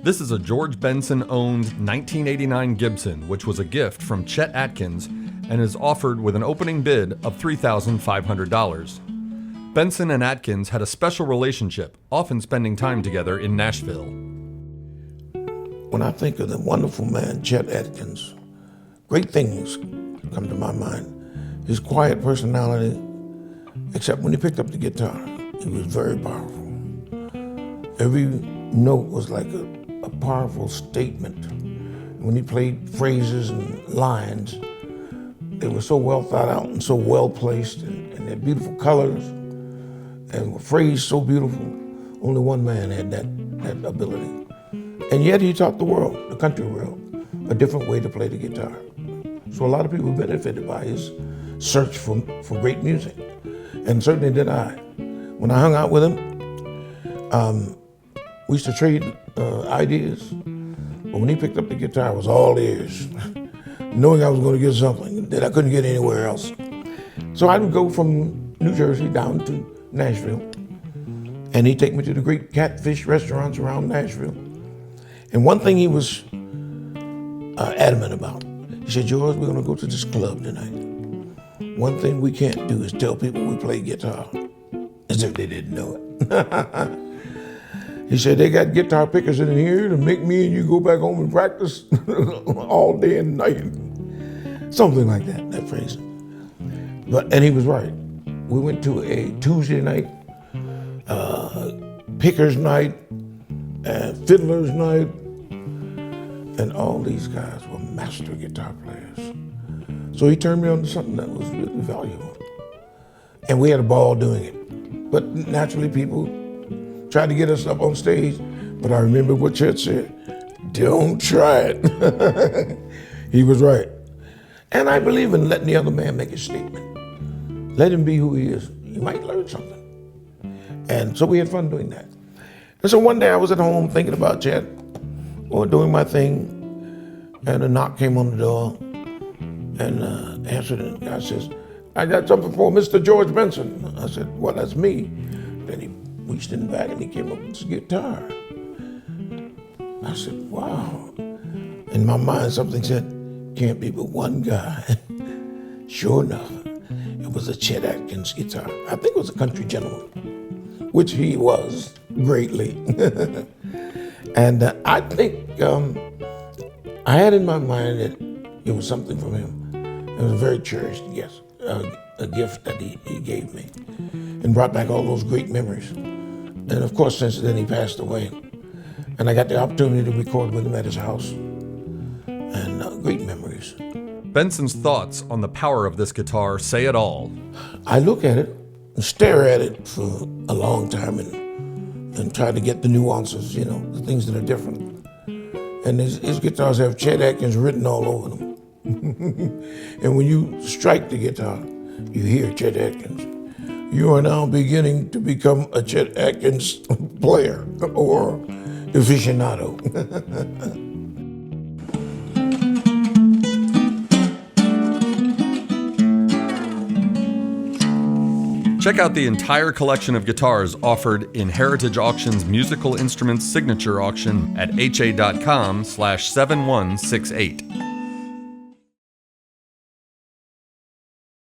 This is a George Benson-owned 1989 Gibson, which was a gift from Chet Atkins and is offered with an opening bid of $3,500. Benson and Atkins had a special relationship, often spending time together in Nashville. When I think of the wonderful man, Chet Atkins, great things come to my mind. His quiet personality, except when he picked up the guitar, he was very powerful. Every note was like a powerful statement. When he played phrases and lines, they were so well thought out and so well placed, and their beautiful colors, and were phrased so beautiful. Only one man had that ability. And yet he taught the world, the country world, a different way to play the guitar. So a lot of people benefited by his search for great music, and certainly did I. When I hung out with him, we used to trade ideas, but when he picked up the guitar, I was all ears, knowing I was going to get something that I couldn't get anywhere else. So I would go from New Jersey down to Nashville, and he'd take me to the great catfish restaurants around Nashville. And one thing he was adamant about, he said, "George, we're going to go to this club tonight. One thing we can't do is tell people we play guitar, as if they didn't know it." He said, "They got guitar pickers in here to make me and you go back home and practice all day and night." Something like that phrase. And he was right. We went to a Tuesday night, pickers night, and fiddlers night, and all these guys were master guitar players. So he turned me on to something that was really valuable. And we had a ball doing it. But naturally people tried to get us up on stage, but I remember what Chet said, "Don't try it." He was right. And I believe in letting the other man make a statement. Let him be who he is. He might learn something. And so we had fun doing that. And so one day I was at home thinking about Chet, or doing my thing, and a knock came on the door, and answered it, and the guy says, "I got something for Mr. George Benson." I said, "Well, that's me." Then he reached in the back and he came up with his guitar. I said, "Wow." In my mind, something said, "Can't be but one guy." Sure enough, it was a Chet Atkins guitar. I think it was a country gentleman, which he was greatly. And I think I had in my mind that it was something from him. It was a very cherished gift, a gift that he gave me, and brought back all those great memories. And of course, since then he passed away, and I got the opportunity to record with him at his house, and great memories. Benson's thoughts on the power of this guitar say it all. I look at it and stare at it for a long time and try to get the nuances, the things that are different. And his guitars have Chet Atkins written all over them. And when you strike the guitar, you hear Chet Atkins. You are now beginning to become a Chet Atkins player or aficionado. Check out the entire collection of guitars offered in Heritage Auction's Musical Instruments Signature Auction at ha.com/7168.